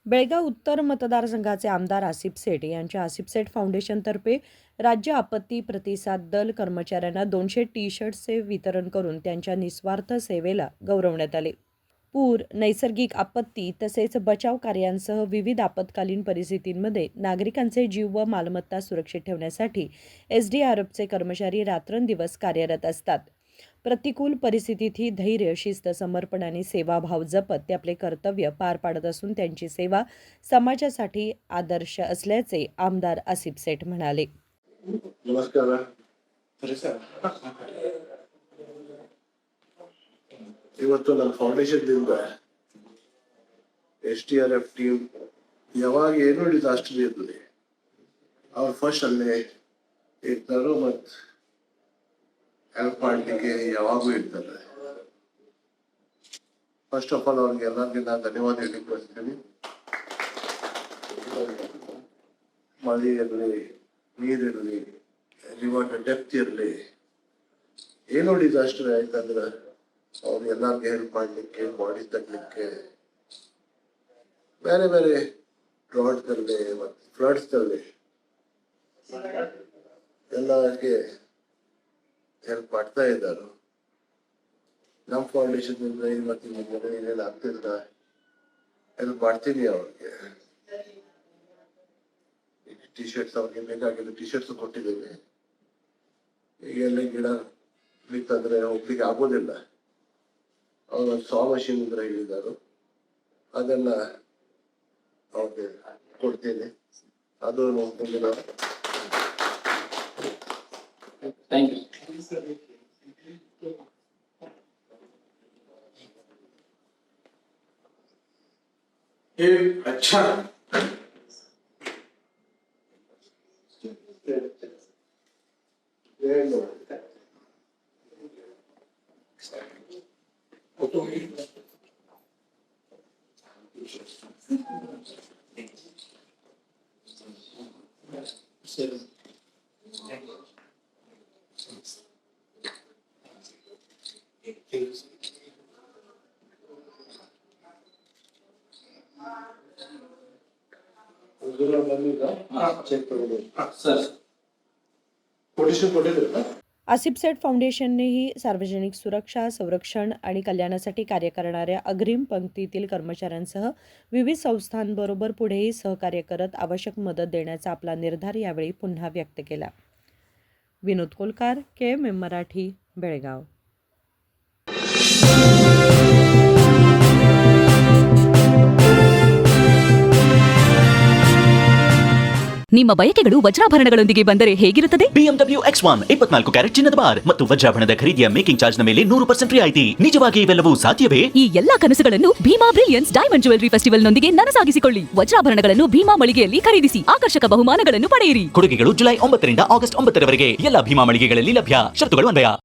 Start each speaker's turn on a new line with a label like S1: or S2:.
S1: बेळगाव उत्तर मतदारसंघाचे आमदार आसिफ सेठ यांच्या आसिफ सेठ फाउंडेशनतर्फे राज्य आपत्ती प्रतिसाद दल कर्मचाऱ्यांना 200 टी-शर्ट्सचे वितरण करून त्यांच्या निस्वार्थ सेवेला गौरवण्यात आले. पूर, नैसर्गिक आपत्ती तसेच बचाव कार्यांसह विविध आपत्कालीन परिस्थितींमध्ये नागरिकांचे जीव व मालमत्ता सुरक्षित ठेवण्यासाठी SDRFचे कर्मचारी रात्रंदिवस कार्यरत असतात. प्रतिकूल परिस्थितीतही धैर्य, शिस्त, समर्पण आणि सेवाभाव जपत ते आपले कर्तव्य पार पाडत असून त्यांची सेवा समाजासाठी आदर्श असल्याचे आमदार आसिफ सेठ म्हणाले.
S2: नमस्कार. ಇವತ್ತು ನಮ್ಮ ಫೌಂಡೇಶನ್ದಿಂದ SDRF ಟೀಮ್ ಯಾವಾಗ ಏನೋ ಡಿಸಾಸ್ಟರ್ ಇರ್ತದೆ ಅವ್ರು ಫಸ್ಟ್ ಅಲ್ಲೇ ಇರ್ತಾರೋ ಮತ್ತು ಹೆಲ್ಪ್ ಮಾಡಲಿಕ್ಕೆ ಯಾವಾಗೂ ಇರ್ತಾರೆ. ಫಸ್ಟ್ ಆಫ್ ಆಲ್ ಅವ್ರಿಗೆ ಎಲ್ಲರಿಗೆ ನಾನು ಧನ್ಯವಾದ ಹೇಳಲಿಕ್ಕೆ ಬಯಸ್ತೀನಿ. ಮಳೆ ಇರಲಿ, ನೀರಿರಲಿ, ರಿವರ್ ಡೆಪ್ತ್ ಇರಲಿ, ಏನೋ ಡಿಸಾಸ್ಟರ್ ಆಯ್ತಂದ್ರೆ ಅವ್ರು ಎಲ್ಲರಿಗೆ ಹೆಲ್ಪ್ ಮಾಡಲಿಕ್ಕೆ, ಬಾಡಿ ತಗ್ಲಿಕ್ಕೆ, ಬೇರೆ ಬೇರೆ ಡ್ರಾಟ್ದಲ್ಲಿ ಮತ್ತು ಫ್ಲಡ್ಸ್ದಲ್ಲಿ ಎಲ್ಲರಿಗೆ ಹೆಲ್ಪ್ ಮಾಡ್ತಾ ಇದ್ದಾರೆ. ನಮ್ಮ ಫೌಂಡೇಶನ್ನಿಂದ ಇವತ್ತಿನ ಏನೇನು ಆಗ್ತಿಲ್ಲ ಹೆಲ್ಪ್ ಮಾಡ್ತೀನಿ ಅವ್ರಿಗೆ. ಟಿ-ಶರ್ಟ್ಸ್ ಅವ್ರಿಗೆ ಬೇಕಾಗಿಲ್ಲ ಟಿ-ಶರ್ಟ್ಸ್ ಕೊಟ್ಟಿದ್ದೇವೆ. ಈಗ ಎಲ್ಲ ಗಿಡ ಬಿತ್ತಂದ್ರೆ ಹೋಗ್ಲಿಕ್ಕೆ ಆಗೋದಿಲ್ಲ. ಅವ್ರು ಸಾ ಮಷೀನ್ ಇದ್ರೆ ಹೇಳಿದ್ದಾರೆ, ಅದನ್ನ ಅವ್ರಿಗೆ ಕೊಡ್ತೀನಿ. ಅದು ಮುಂದಿನ
S3: थैंक यू.
S4: ये अच्छा सर
S2: कोटेशन ಕೊಟ್ಟಿದ್ದೀರಾ?
S1: आसिफ सेठ फाउंडेशननेही सार्वजनिक सुरक्षा, संरक्षण आणि कल्याणासाठी कार्य करणाऱ्या अग्रिम पंक्तीतील कर्मचाऱ्यांसह विविध संस्थांबरोबर पुढेही सहकार्य करत आवश्यक मदत देण्याचा आपला निर्धार यावेळी पुन्हा व्यक्त केला. विनोद कोलकार, KMM मराठी, बेळगाव.
S5: ನಿಮ್ಮ ಬಯಕೆಗಳು ವಜ್ರಾಭರಣಗಳೊಂದಿಗೆ ಬಂದರೆ ಹೇಗಿರುತ್ತದೆ?
S6: BMW X1 24 ಕ್ಯಾರೆಟ್ ಚಿನ್ನದ ಬಾರ್ ಮತ್ತು ವಜ್ರಾಭರಣದ ಖರೀದಿಯ ಮೇಕಿಂಗ್ ಚಾರ್ಜ್ ನ ಮೇಲೆ 100% ರಿಯಾಯಿತಿ. ನಿಜವಾಗಿ ಇವೆಲ್ಲವೂ ಸಾಧ್ಯವೇ?
S5: ಈ ಎಲ್ಲಾ ಕನಸುಗಳನ್ನು Bhima brilliance diamond jewellery festival ನೊಂದಿಗೆ ನನಸಾಗಿಸಿಕೊಳ್ಳಿ. ವಜ್ರಾಭರಣಗಳನ್ನು ಭೀಮಾ ಮಳಿಗೆಯಲ್ಲಿ ಖರೀದಿಸಿ ಆಕರ್ಷಕ ಬಹುಮಾನಗಳನ್ನು ಪಡೆಯಿರಿ.
S6: ಕೊಡುಗೆಗಳು ಜುಲೈ 9 ರಿಂದ ಆಗಸ್ಟ್ 9 ರವರೆಗೆ ಎಲ್ಲ ಭೀಮಾ ಮಳಿಗೆಗಳಲ್ಲಿ ಲಭ್ಯ. ಷರತ್ತುಗಳು ಅನ್ವಯ.